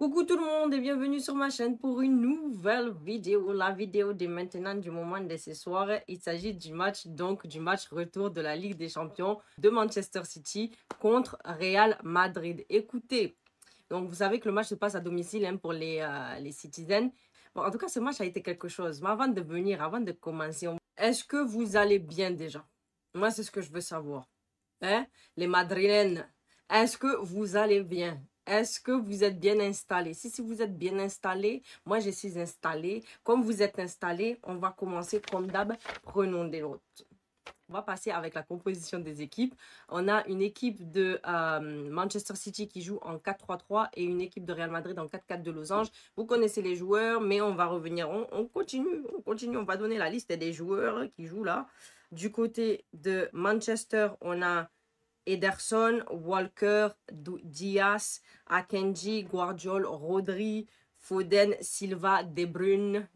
Coucou tout le monde et bienvenue sur ma chaîne pour une nouvelle vidéo. La vidéo de maintenant, du moment de ce soir, il s'agit du match retour de la Ligue des Champions de Manchester City contre Real Madrid. Écoutez, donc vous savez que le match se passe à domicile pour les Citizens. Bon, en tout cas, ce match a été quelque chose. Mais avant de commencer, est-ce que vous allez bien déjà? Moi, c'est ce que je veux savoir. Hein? Les Madrilènes, est-ce que vous allez bien? Est-ce que vous êtes bien installés? Si vous êtes bien installés, moi je suis installée. Comme vous êtes installés, on va commencer comme d'hab. Prenons des notes. On va passer avec la composition des équipes. On a une équipe de Manchester City qui joue en 4-3-3 et une équipe de Real Madrid en 4-4 de losange. Vous connaissez les joueurs, mais on va revenir. On continue. On va donner la liste des joueurs qui jouent là. Du côté de Manchester, on a Ederson, Walker, Diaz, Akanji, Guardiola, Rodri, Foden, Silva, De Bruyne,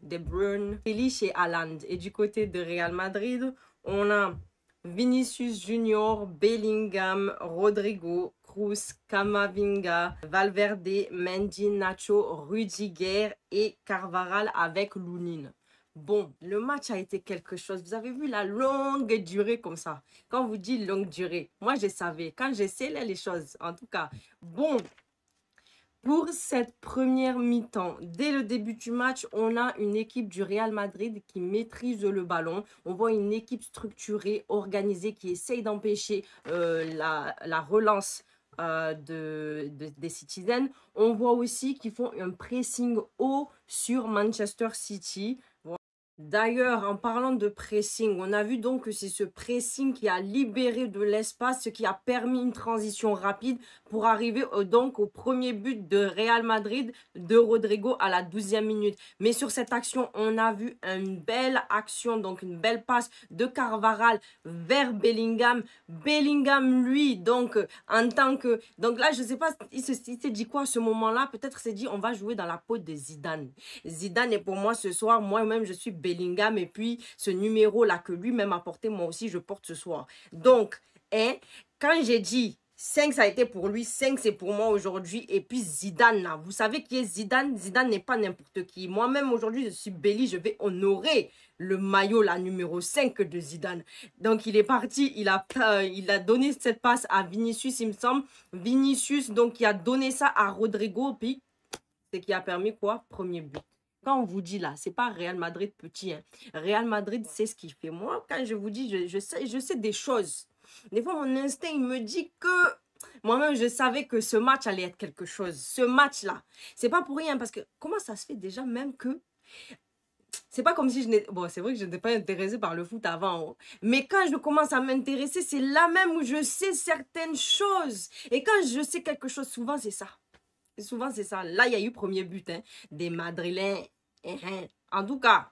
Felice et Haaland. Et du côté de Real Madrid, on a Vinicius Junior, Bellingham, Rodrigo, Kroos, Camavinga, Valverde, Mendy, Nacho, Rudiger et Carvajal avec Lunin. Bon, le match a été quelque chose. Vous avez vu la longue durée comme ça. Quand on vous dit longue durée, moi je savais. Quand j'essaie les choses, en tout cas. Bon, pour cette première mi-temps, dès le début du match, on a une équipe du Real Madrid qui maîtrise le ballon. On voit une équipe structurée, organisée, qui essaye d'empêcher la relance des Citizens. On voit aussi qu'ils font un pressing haut sur Manchester City. D'ailleurs, en parlant de pressing, on a vu donc que c'est ce pressing qui a libéré de l'espace, ce qui a permis une transition rapide pour arriver donc au premier but de Real Madrid de Rodrigo à la 12e minute. Mais sur cette action, on a vu une belle action, donc une belle passe de Carvajal vers Bellingham. Bellingham, lui, donc en tant que... Donc là, je ne sais pas, il s'est dit quoi à ce moment-là. Peut-être s'est dit, on va jouer dans la peau de Zidane. Zidane est pour moi ce soir, moi-même, je suis Bellingham et puis ce numéro-là que lui-même a porté, moi aussi, je porte ce soir. Donc, quand j'ai dit 5, ça a été pour lui, 5, c'est pour moi aujourd'hui. Et puis Zidane, là, vous savez qui est Zidane? Zidane n'est pas n'importe qui. Moi-même, aujourd'hui, je suis Belly, je vais honorer le maillot, la numéro 5 de Zidane. Donc, il est parti, il a donné cette passe à Vinicius, il me semble. Vinicius, donc, il a donné ça à Rodrigo, puis c'est qui a permis quoi? Premier but. Quand on vous dit là, c'est pas Real Madrid petit. Hein. Real Madrid, c'est ce qu'il fait. Moi, quand je vous dis, je sais des choses. Des fois, mon instinct, il me dit que... Moi-même, je savais que ce match allait être quelque chose. Ce match-là, c'est pas pour rien. Parce que comment ça se fait déjà même que... C'est pas comme si je n'étais... Bon, c'est vrai que je n'étais pas intéressée par le foot avant. Hein. Mais quand je commence à m'intéresser, c'est là même où je sais certaines choses. Et quand je sais quelque chose, souvent, c'est ça. Souvent, c'est ça. Là, il y a eu premier but des Madrilènes. En tout cas,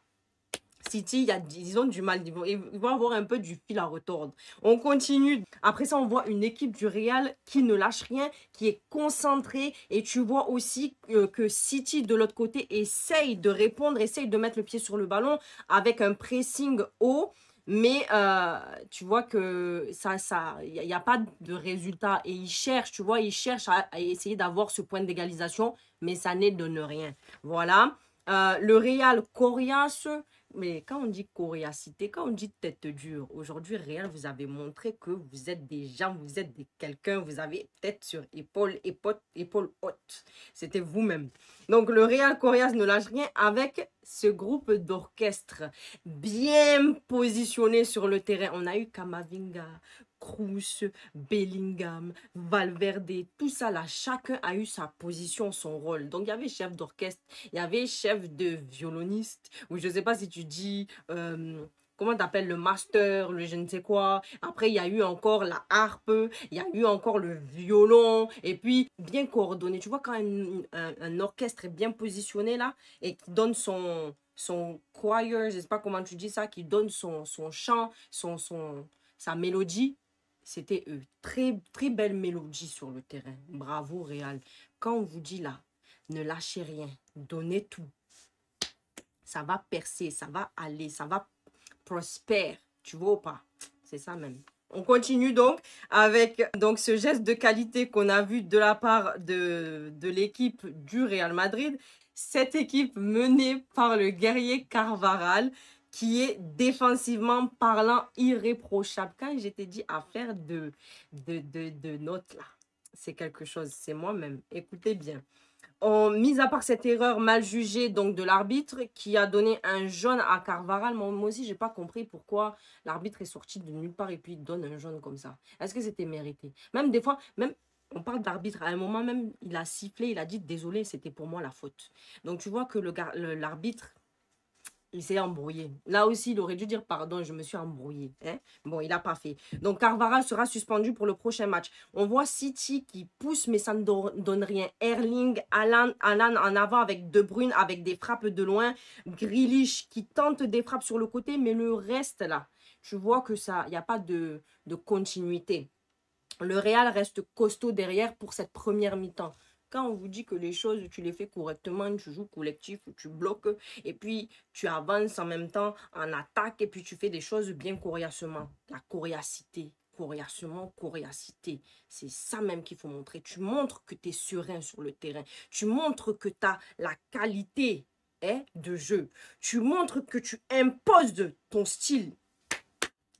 City, ils ont du mal. Ils vont avoir un peu du fil à retordre. On continue. Après ça, on voit une équipe du Real qui ne lâche rien, qui est concentrée. Et tu vois aussi que City, de l'autre côté, essaye de répondre, essaye de mettre le pied sur le ballon avec un pressing haut. Mais tu vois que il n'y a pas de résultat. Et ils cherchent, tu vois, ils cherchent à essayer d'avoir ce point d'égalisation. Mais ça ne donne rien. Voilà. Le Real coriace. Mais quand on dit coriacité, quand on dit tête dure, aujourd'hui, Real, vous avez montré que vous êtes des gens, vous êtes quelqu'un, vous avez tête sur épaule, épaule haute. C'était vous-même. Donc, le Real coriace ne lâche rien avec ce groupe d'orchestre bien positionné sur le terrain. On a eu Camavinga, Kroos, Bellingham, Valverde, tout ça là, chacun a eu sa position, son rôle. Donc, il y avait chef d'orchestre, il y avait chef de violoniste, ou je ne sais pas si tu dis, comment t'appelles le master, le je ne sais quoi. Après, il y a eu encore la harpe, il y a eu encore le violon, et puis bien coordonné. Tu vois, quand un orchestre est bien positionné là, et qui donne son choir, je ne sais pas comment tu dis ça, qui donne son chant, sa mélodie, c'était eux. Très, très belle mélodie sur le terrain. Bravo, Real. Quand on vous dit là, ne lâchez rien, donnez tout. Ça va percer, ça va aller, ça va prospérer. Tu vois ou pas? C'est ça même. On continue donc avec donc, ce geste de qualité qu'on a vu de la part de l'équipe du Real Madrid. Cette équipe menée par le guerrier Carvajal qui est défensivement parlant irréprochable. Quand j'étais dit à faire de notes là, c'est quelque chose, c'est moi-même. Écoutez bien. Mis à part cette erreur mal jugée donc de l'arbitre qui a donné un jaune à Carvajal, moi aussi j'ai pas compris pourquoi l'arbitre est sorti de nulle part et puis il donne un jaune comme ça. Est-ce que c'était mérité? Même des fois, même on parle d'arbitre, à un moment même il a sifflé, il a dit désolé, c'était pour moi la faute. Donc tu vois que l'arbitre il s'est embrouillé. Là aussi, il aurait dû dire pardon, je me suis embrouillé. Hein? Bon, il n'a pas fait. Donc, Carvajal sera suspendu pour le prochain match. On voit City qui pousse, mais ça ne donne rien. Erling, Haaland en avant avec De Bruyne, avec des frappes de loin. Grealish qui tente des frappes sur le côté, mais le reste là, tu vois que ça, il n'y a pas de continuité. Le Real reste costaud derrière pour cette première mi-temps. Quand on vous dit que les choses, tu les fais correctement, tu joues collectif, tu bloques, et puis tu avances en même temps en attaque, et puis tu fais des choses bien coriacement. La coriacité, coriacité. C'est ça même qu'il faut montrer. Tu montres que tu es serein sur le terrain. Tu montres que tu as la qualité de jeu. Tu montres que tu imposes ton style.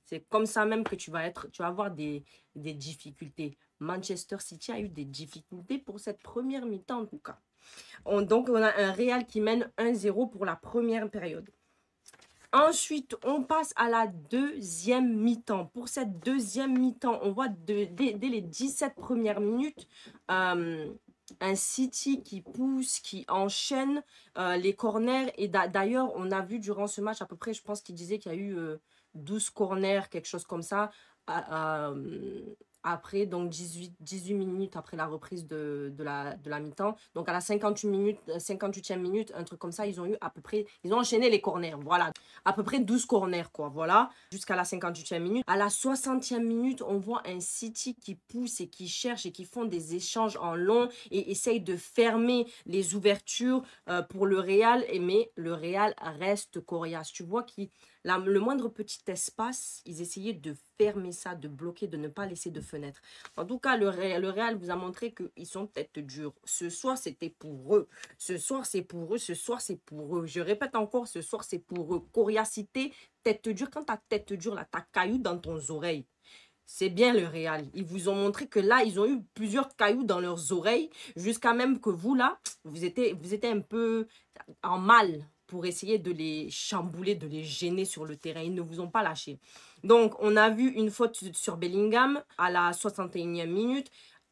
C'est comme ça même que tu vas avoir des difficultés. Manchester City a eu des difficultés pour cette première mi-temps en tout cas. Donc, on a un Real qui mène 1-0 pour la première période. Ensuite, on passe à la deuxième mi-temps. Pour cette deuxième mi-temps, on voit dès les 17 premières minutes un City qui pousse, qui enchaîne les corners. Et d'ailleurs, on a vu durant ce match à peu près, je pense qu'il disait qu'il y a eu 12 corners, quelque chose comme ça. Après, donc 18 minutes après la reprise de la mi-temps. Donc à la 58e minute, un truc comme ça, ils ont eu à peu près, ils ont enchaîné les corners, voilà. À peu près 12 corners, quoi, voilà. Jusqu'à la 58e minute. À la 60e minute, on voit un City qui pousse et qui cherche et qui font des échanges en long et essaye de fermer les ouvertures pour le Real. Mais le Real reste coriace. Tu vois le moindre petit espace, ils essayaient de fermer ça, de bloquer, de ne pas laisser de fenêtre. En tout cas, le Real vous a montré qu'ils sont tête dure. Ce soir, c'était pour eux. Ce soir, c'est pour eux. Ce soir, c'est pour eux. Je répète encore, ce soir, c'est pour eux. Coriacité, tête dure. Quand t'as tête dure, là, t'as caillou dans ton oreille. C'est bien le Real. Ils vous ont montré que là, ils ont eu plusieurs cailloux dans leurs oreilles. Jusqu'à même que vous, là, vous étiez un peu en mal pour essayer de les chambouler, de les gêner sur le terrain. Ils ne vous ont pas lâché. Donc, on a vu une faute sur Bellingham à la 61e minute.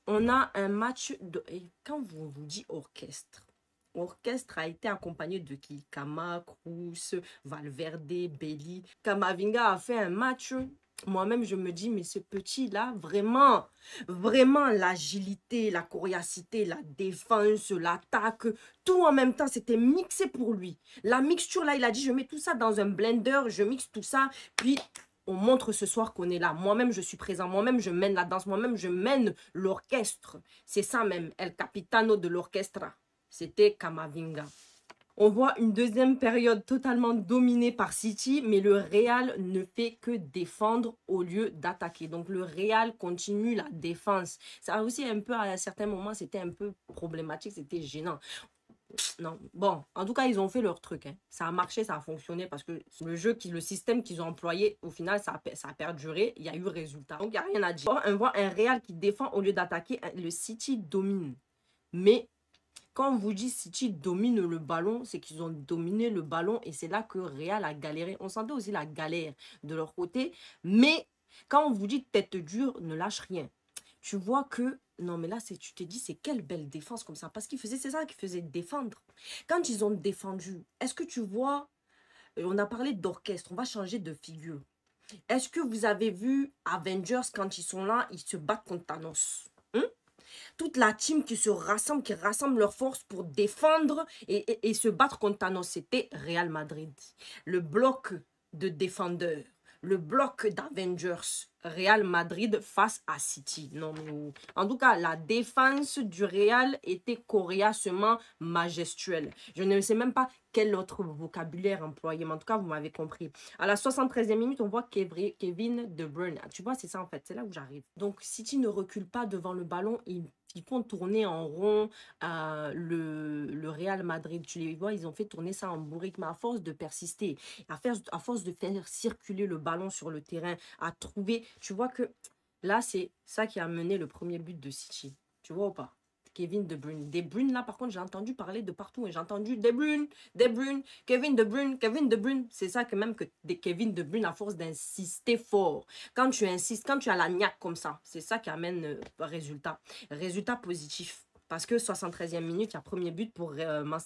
On a un match de... Et quand vous dit orchestre, orchestre a été accompagné de qui? Kama, Kroos, Valverde, Belly. Camavinga a fait un match... Moi-même, je me dis, mais ce petit-là, vraiment, vraiment, l'agilité, la coriacité, la défense, l'attaque, tout en même temps, c'était mixé pour lui. La mixture, là, il a dit, je mets tout ça dans un blender, je mixe tout ça, puis on montre ce soir qu'on est là. Moi-même, je suis présent. Moi-même, je mène la danse. Moi-même, je mène l'orchestre. C'est ça même, El Capitano de l'orchestra. C'était Camavinga. On voit une deuxième période totalement dominée par City, mais le Real ne fait que défendre au lieu d'attaquer. Donc le Real continue la défense. Ça aussi un peu, à certains moments, c'était un peu problématique, c'était gênant. Non, bon, en tout cas, ils ont fait leur truc. Hein. Ça a marché, ça a fonctionné parce que le système qu'ils ont employé, au final, ça a perduré. Il y a eu résultat. Donc, il n'y a rien à dire. On voit un Real qui défend au lieu d'attaquer. Le City domine. Mais quand on vous dit City domine le ballon, c'est qu'ils ont dominé le ballon et c'est là que Real a galéré. On sentait aussi la galère de leur côté. Mais quand on vous dit tête dure, ne lâche rien. Tu vois que, non mais là, tu te dis, c'est quelle belle défense comme ça. Parce c'est ça qu'ils faisaient défendre. Quand ils ont défendu, est-ce que tu vois, on a parlé d'orchestre, on va changer de figure. Est-ce que vous avez vu Avengers quand ils sont là, ils se battent contre Thanos? Toute la team qui se rassemble, qui rassemble leurs forces pour défendre et se battre contre Thanos, c'était Real Madrid. Le bloc de défendeurs, le bloc d'Avengers Real Madrid face à City. Non, mais en tout cas, la défense du Real était coriacement majestuelle. Je ne sais même pas quel autre vocabulaire employer, mais en tout cas, vous m'avez compris. À la 73e minute, on voit Kevin De Bruyne. Tu vois, c'est ça en fait, c'est là où j'arrive. Donc, City ne recule pas devant le ballon, ils font tourner en rond le Real Madrid. Tu les vois, ils ont fait tourner ça en bourrique, mais à force de persister, à force de faire circuler le ballon sur le terrain, à trouver, tu vois que là, c'est ça qui a mené le premier but de City. Tu vois ou pas? Kevin De Bruyne. De Bruyne, là, par contre, j'ai entendu parler de partout. J'ai entendu De Bruyne, De Bruyne, Kevin De Bruyne, Kevin De Bruyne. C'est ça que même que Kevin De Bruyne, à force d'insister fort. Quand tu insistes, quand tu as la niaque comme ça, c'est ça qui amène résultat. Résultat positif. Parce que 73e minute, il y a premier but pour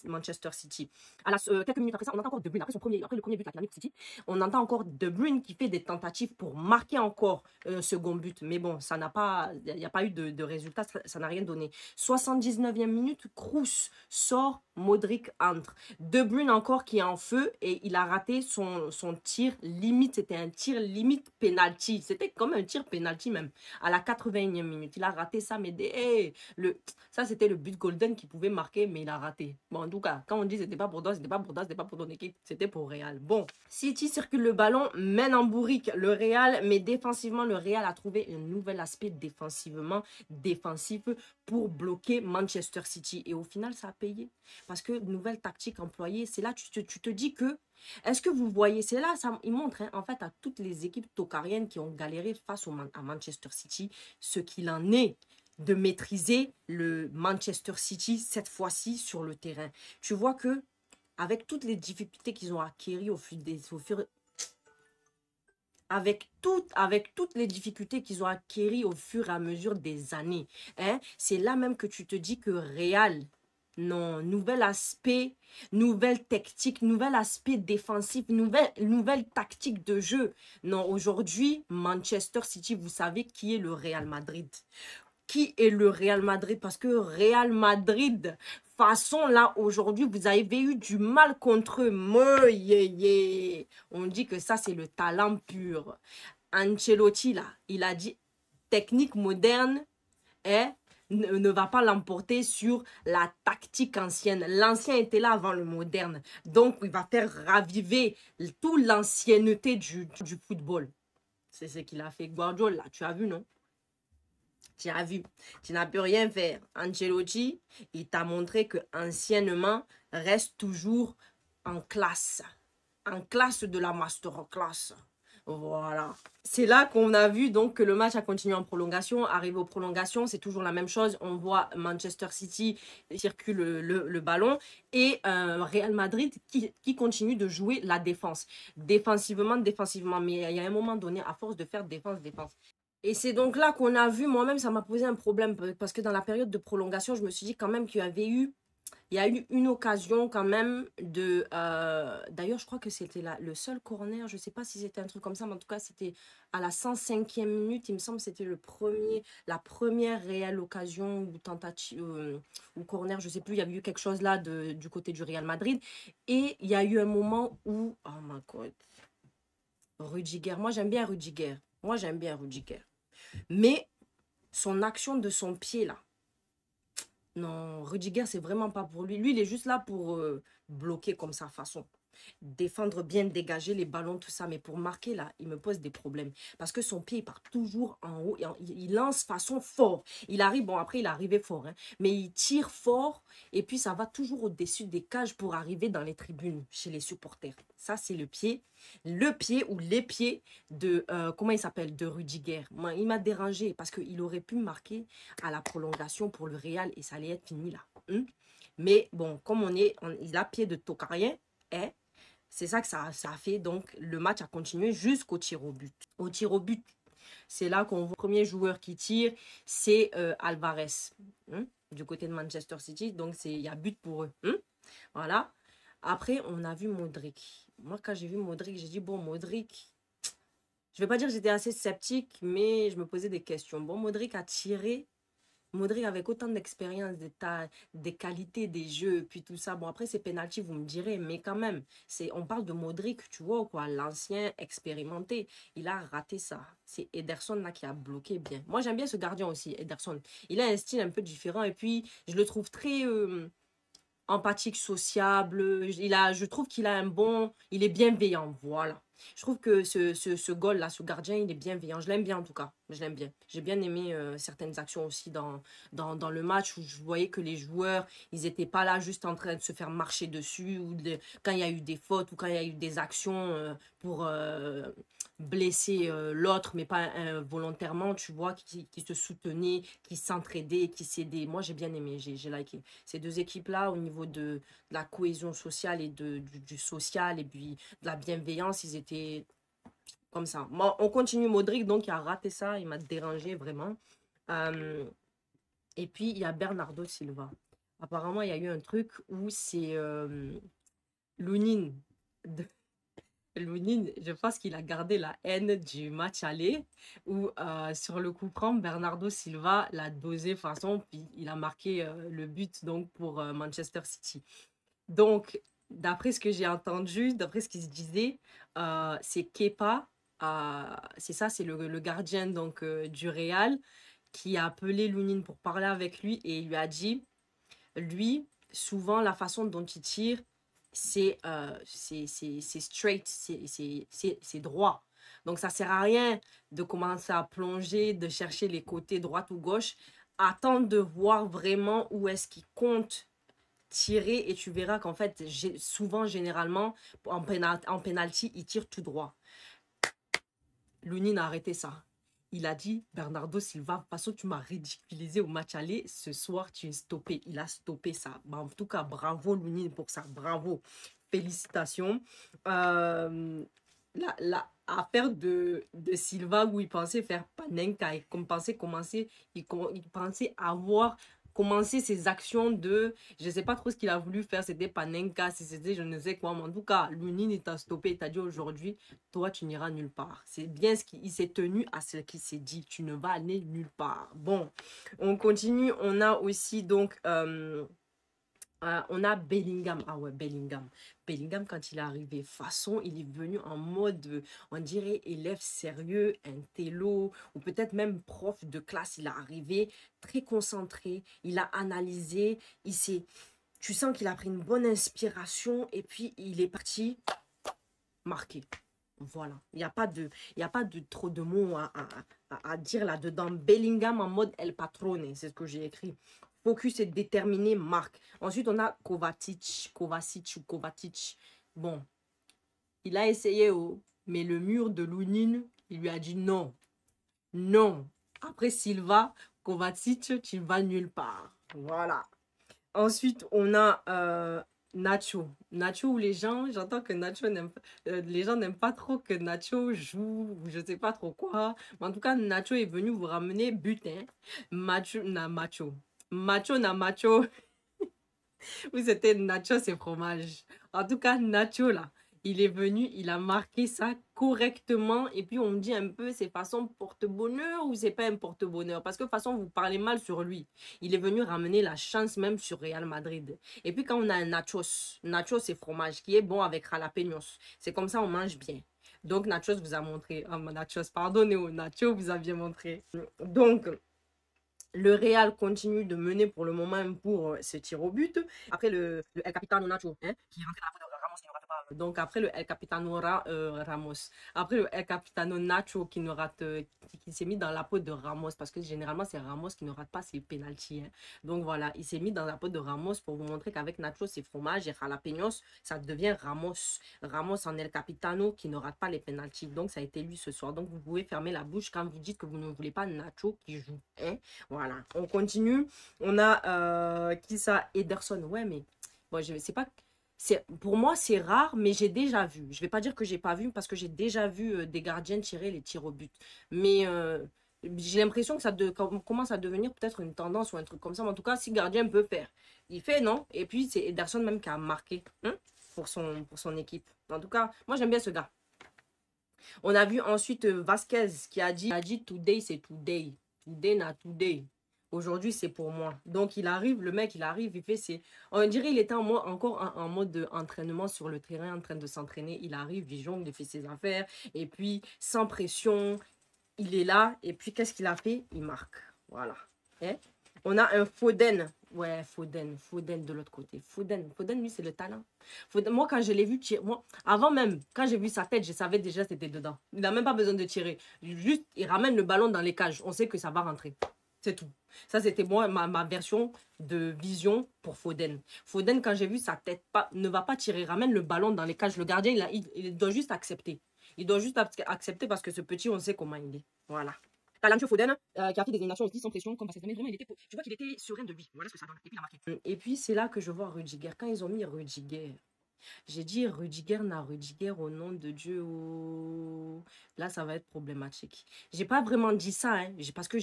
Manchester City. Quelques minutes après ça, on entend encore De Bruyne. Après le premier but là, qui a mis pour City, on entend encore De Bruyne qui fait des tentatives pour marquer encore second but. Mais bon, ça n'a pas, il n'y a pas eu de résultat, ça n'a rien donné. 79e minute, Kroos sort, Modric entre. De Bruyne encore qui est en feu et il a raté son tir limite. C'était un tir limite penalty. C'était comme un tir penalty même. À la 81e minute, il a raté ça, mais ça c'était le but golden qu'il pouvait marquer, mais il a raté. Bon, en tout cas, quand on dit c'était pas pour toi, c'était pas pour toi, c'était pas pour ton équipe, c'était pour Real. Bon, City circule le ballon, mène en bourrique le Real, mais défensivement, le Real a trouvé un nouvel aspect défensif pour bloquer Manchester City. Et au final, ça a payé. Parce que nouvelle tactique employée, c'est là tu te dis que, est-ce que vous voyez, c'est là, il montre en fait à toutes les équipes tocariennes qui ont galéré face à Manchester City, ce qu'il en est de maîtriser le Manchester City cette fois-ci sur le terrain. Tu vois que avec toutes les difficultés qu'ils ont acquises avec toutes les difficultés qu'ils ont acquises au fur et à mesure des années, hein, c'est là même que tu te dis que Real, non, nouvel aspect, nouvelle technique, nouvel aspect défensif, nouvelle tactique de jeu. Non, aujourd'hui, Manchester City, vous savez qui est le Real Madrid. Qui est le Real Madrid? Parce que Real Madrid, façon là, aujourd'hui, vous avez eu du mal contre eux. On dit que ça, c'est le talent pur. Ancelotti, là, il a dit, technique moderne, ne va pas l'emporter sur la tactique ancienne. L'ancien était là avant le moderne. Donc, il va faire raviver toute l'ancienneté du football. C'est ce qu'il a fait. Guardiola, tu as vu, non? Tu as vu, tu n'as pu rien faire. Ancelotti, il t'a montré que anciennement reste toujours en classe de la masterclass. Voilà. C'est là qu'on a vu donc que le match a continué en prolongation. Arrivé aux prolongations, c'est toujours la même chose. On voit Manchester City circule le ballon et Real Madrid qui continue de jouer la défense. Défensivement. Mais il y a un moment donné, à force de faire défense. Et c'est donc là qu'on a vu, moi-même, ça m'a posé un problème. Parce que dans la période de prolongation, je me suis dit quand même qu'il y a eu une occasion quand même de... D'ailleurs, je crois que c'était le seul corner. Je ne sais pas si c'était un truc comme ça, mais en tout cas, c'était à la 105e minute. Il me semble que c'était la première réelle occasion ou tentative ou corner. Je ne sais plus, il y avait eu quelque chose là du côté du Real Madrid. Et il y a eu un moment où... Oh my God. Rudiger. Moi, j'aime bien Rudiger. Mais son action de son pied, là, non, Rudiger, c'est vraiment pas pour lui. Lui, il est juste là pour bloquer comme sa façon. Défendre bien, dégager les ballons, tout ça. Mais pour marquer, là, il me pose des problèmes. Parce que son pied, il part toujours en haut. Il lance façon fort. Il arrive, bon, après, il est arrivé fort. Hein, mais il tire fort. Et puis, ça va toujours au-dessus des cages pour arriver dans les tribunes, chez les supporters. Ça, c'est le pied. Le pied ou les pieds de, comment il s'appelle, de Rudiger. Moi, il m'a dérangé parce qu'il aurait pu marquer à la prolongation pour le Real et ça allait être fini là. Mais bon, comme il a pied de tocarien, hein, c'est ça que ça a fait. Donc, le match a continué jusqu'au tir au but. Au tir au but, c'est là qu'on voit le premier joueur qui tire, c'est Alvarez, du côté de Manchester City. Donc, il y a but pour eux. Voilà. Après, on a vu Modric. Moi, quand j'ai vu Modric, j'ai dit, bon, Modric, je ne vais pas dire que j'étais assez sceptique, mais je me posais des questions. Bon, Modric a tiré Modric avec autant d'expérience, des qualités, des jeux, puis tout ça. Bon, après, c'est penalty, vous me direz, mais quand même, on parle de Modric, tu vois, quoi, l'ancien expérimenté. Il a raté ça. C'est Ederson là qui a bloqué bien. Moi, j'aime bien ce gardien aussi, Ederson. Il a un style un peu différent et puis, je le trouve très empathique, sociable. Je trouve qu'il a un bon... Il est bienveillant, voilà. Je trouve que ce goal-là, ce gardien, il est bienveillant. Je l'aime bien en tout cas. Je l'aime bien. J'ai bien aimé certaines actions aussi dans le match où je voyais que les joueurs, ils n'étaient pas là juste en train de se faire marcher dessus ou quand il y a eu des fautes ou quand il y a eu des actions pour blesser l'autre, mais pas volontairement, tu vois, qui se soutenaient, qui s'entraidaient, qui s'aidaient. Moi, j'ai bien aimé, j'ai liké. Ces deux équipes-là, au niveau de la cohésion sociale et du social et puis de la bienveillance, ils étaient comme ça. Bon, on continue. Modric, donc, il a raté ça. Il m'a dérangé vraiment. Et puis, il y a Bernardo Silva. Apparemment, il y a eu un truc où c'est Lounine. Lounine, je pense qu'il a gardé la haine du match aller où sur le coup franc, Bernardo Silva l'a dosé façon, puis il a marqué le but donc pour Manchester City. Donc, d'après ce que j'ai entendu, d'après ce qu'il se disait, c'est Kepa, c'est ça, c'est le gardien donc, du Real, qui a appelé Lounine pour parler avec lui et il lui a dit, lui, souvent, la façon dont il tire, c'est straight, c'est droit. Donc, ça sert à rien de commencer à plonger, de chercher les côtés droite ou gauche. Attends de voir vraiment où est-ce qu'il compte tirer et tu verras qu'en fait, souvent, généralement, en penalty, il tire tout droit. Lounine a arrêté ça. Il a dit, Bernardo Silva, parce que tu m'as ridiculisé au match aller, ce soir, tu es stoppé. Il a stoppé ça. Bah, en tout cas, bravo Lounine pour ça. Bravo. Félicitations. L'affaire de Silva où il pensait faire Panenka et il pensait avoir commencé ses actions de, je ne sais pas trop ce qu'il a voulu faire, c'était Panenka, si c'était je ne sais quoi, mais en tout cas, Lounine t'a stoppé, il t'a dit aujourd'hui, toi tu n'iras nulle part. C'est bien ce qu'il s'est tenu à ce qu'il s'est dit, tu ne vas aller nulle part. Bon, on continue, on a aussi donc... on a Bellingham. Ah ouais, Bellingham. Bellingham, quand il est arrivé, façon, il est venu en mode, on dirait, élève sérieux, intello, ou peut-être même prof de classe. Il est arrivé très concentré, il a analysé, tu sens qu'il a pris une bonne inspiration et puis il est parti marquer. Voilà, il n'y a pas de trop de mots à dire là-dedans. Bellingham en mode El Patrone, c'est ce que j'ai écrit. Focus et déterminé, marque. Ensuite, on a Kovacic. Bon, il a essayé, mais le mur de Lounine, il lui a dit non. Non. Après Silva, Kovacic, tu ne vas nulle part. Voilà. Ensuite, on a Nacho. Nacho où les gens, j'entends que Nacho les gens n'aiment pas trop que Nacho joue, je ne sais pas trop quoi. Mais en tout cas, Nacho est venu vous ramener butin. Macho na macho. Macho na macho. Oui, c'était Nacho et fromage. En tout cas, Nacho là, il est venu, il a marqué ça correctement. Et puis on me dit un peu, c'est façon porte-bonheur ou c'est pas un porte-bonheur? Parce que de toute façon, vous parlez mal sur lui. Il est venu ramener la chance même sur Real Madrid. Et puis quand on a un nachos et fromage qui est bon avec jalapenos. C'est comme ça, on mange bien. Donc Nachos vous a montré, Nachos, pardonnez, Nacho vous a bien montré. Donc, le Real continue de mener pour le moment pour ce tir au but. Après le El Capitano Nacho, hein, qui est rentré dans la faute de Ramos, qui ne rate pas. Donc après le El Capitano Ramos. Après le El Capitano Nacho qui ne rate, qui s'est mis dans la peau de Ramos. Parce que généralement c'est Ramos qui ne rate pas ses pénaltys. Hein. Donc voilà, il s'est mis dans la peau de Ramos pour vous montrer qu'avec Nacho, c'est fromage et jalapenos, ça devient Ramos. Ramos en El Capitano qui ne rate pas les pénaltys. Donc ça a été lui ce soir. Donc vous pouvez fermer la bouche quand vous dites que vous ne voulez pas Nacho qui joue. Hein. Voilà, on continue. On a qui ça? Ederson. Ouais, mais bon, je sais pas. Pour moi, c'est rare, mais j'ai déjà vu. Je vais pas dire que j'ai pas vu parce que j'ai déjà vu des gardiens tirer les tirs au but. Mais j'ai l'impression que ça commence à devenir peut-être une tendance ou un truc comme ça. Mais en tout cas, si gardien peut faire, il fait, non? Et puis, c'est Ederson même qui a marqué hein, pour son équipe. En tout cas, moi, j'aime bien ce gars. On a vu ensuite Vasquez qui a dit Today, c'est today. Today, na today. Aujourd'hui, c'est pour moi. Donc, il arrive, le mec, il arrive, il fait ses... On dirait il était encore en mode d'entraînement sur le terrain, en train de s'entraîner. Il arrive, il jongle, il fait ses affaires. Et puis, sans pression, il est là. Et puis, qu'est-ce qu'il a fait? Il marque. Voilà. Hein? On a un Foden. Ouais, Foden de l'autre côté. Foden, lui, c'est le talent. Foden, moi, quand je l'ai vu tirer, moi, avant même, quand j'ai vu sa tête, je savais déjà que c'était dedans. Il n'a même pas besoin de tirer. Juste, il ramène le ballon dans les cages. On sait que ça va rentrer. C'est tout. Ça, c'était moi, ma version de vision pour Foden. Foden, quand j'ai vu sa tête, ne va pas tirer, ramène le ballon dans les cages. Le gardien, il doit juste accepter. Il doit juste accepter parce que ce petit, on sait comment il est. Voilà. Talentueux Foden, qui a fait des éliminations aussi sans pression, comme parce que vraiment, tu vois qu'il était serein de vie. Voilà ce que ça donne. Et puis, il a marqué. Et puis, c'est là que je vois Rudiger. Quand ils ont mis Rudiger, j'ai dit Rudiger au nom de Dieu. Oh. Là, ça va être problématique. J'ai pas vraiment dit ça, hein, parce que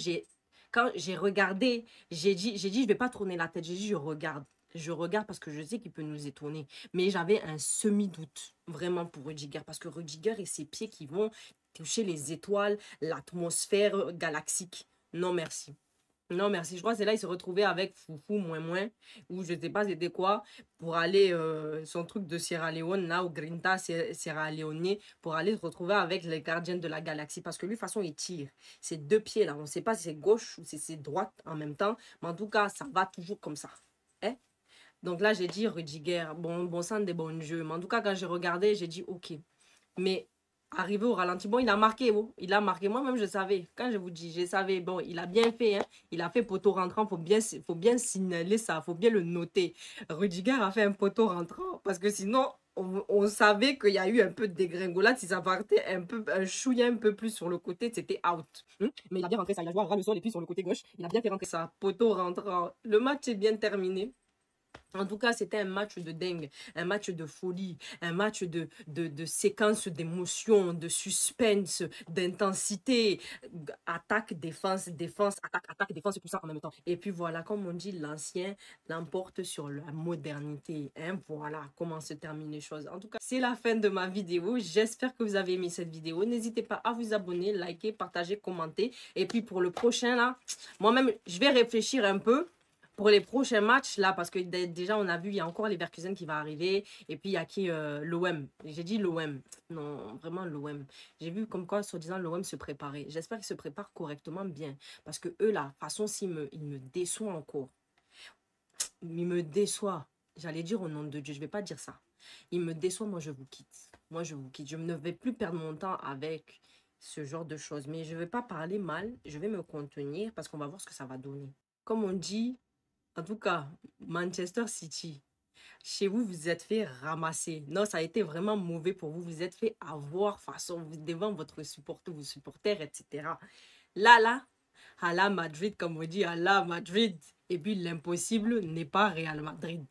quand j'ai regardé, j'ai dit, je vais pas tourner la tête. J'ai dit, je regarde. Je regarde parce que je sais qu'il peut nous étonner. Mais j'avais un semi-doute, vraiment, pour Rudiger. Parce que Rudiger et ses pieds qui vont toucher les étoiles, l'atmosphère galaxique. Non, merci. Non, merci. Je crois que c'est là il se retrouvait avec Foufou, moins, ou je sais pas c'était quoi, pour aller, son truc de Sierra Leone, là, ou Grinta, Sierra Leone, pour aller se retrouver avec les gardiens de la galaxie. Parce que lui, de toute façon, il tire. C'est deux pieds, là. On ne sait pas si c'est gauche ou si c'est droite en même temps. Mais en tout cas, ça va toujours comme ça. Hein? Donc là, j'ai dit Rudiger. Bon sang des bons jeux. Mais en tout cas, quand j'ai regardé, j'ai dit OK. Mais arrivé au ralenti, bon, il a marqué. Oh. Il a marqué. Moi-même, je savais. Quand je vous dis, je savais. Bon, il a bien fait. Hein. Il a fait poteau rentrant. Faut bien signaler ça. Faut bien le noter. Rudiger a fait un poteau rentrant. Parce que sinon, on savait qu'il y a eu un peu de dégringolade. Si ça partait un chouïa un peu plus sur le côté, c'était out. Mais il a bien rentré ça. Il a joué à ras le sol et puis sur le côté gauche. Il a bien fait rentrer ça. Poteau rentrant. Le match est bien terminé. En tout cas, c'était un match de dingue, un match de folie, un match de séquences d'émotions, de suspense, d'intensité, attaque, défense, attaque, défense, tout ça en même temps. Et puis voilà, comme on dit, l'ancien l'emporte sur la modernité. Hein? Voilà comment se terminent les choses. En tout cas, c'est la fin de ma vidéo. J'espère que vous avez aimé cette vidéo. N'hésitez pas à vous abonner, liker, partager, commenter. Et puis pour le prochain, là, moi-même, je vais réfléchir un peu. Pour les prochains matchs, là, parce que déjà, on a vu, il y a encore les Leverkusen qui va arriver. Et puis, il y a qui l'OM. J'ai dit l'OM. Non, vraiment l'OM. J'ai vu comme quoi, soi-disant, l'OM se préparait. J'espère qu'ils se préparent correctement bien. Parce que eux, là, de toute façon, ils me déçoivent encore. Ils me déçoivent. J'allais dire au nom de Dieu, je ne vais pas dire ça. Ils me déçoivent, moi, je vous quitte. Moi, je vous quitte. Je ne vais plus perdre mon temps avec ce genre de choses. Mais je ne vais pas parler mal. Je vais me contenir parce qu'on va voir ce que ça va donner. Comme on dit... En tout cas, Manchester City, chez vous, vous êtes fait ramasser. Non, ça a été vraiment mauvais pour vous. Vous êtes fait avoir façon devant vos supporters, etc. Là, à la Madrid, comme on dit, à la Madrid. Et puis, l'impossible n'est pas Real Madrid.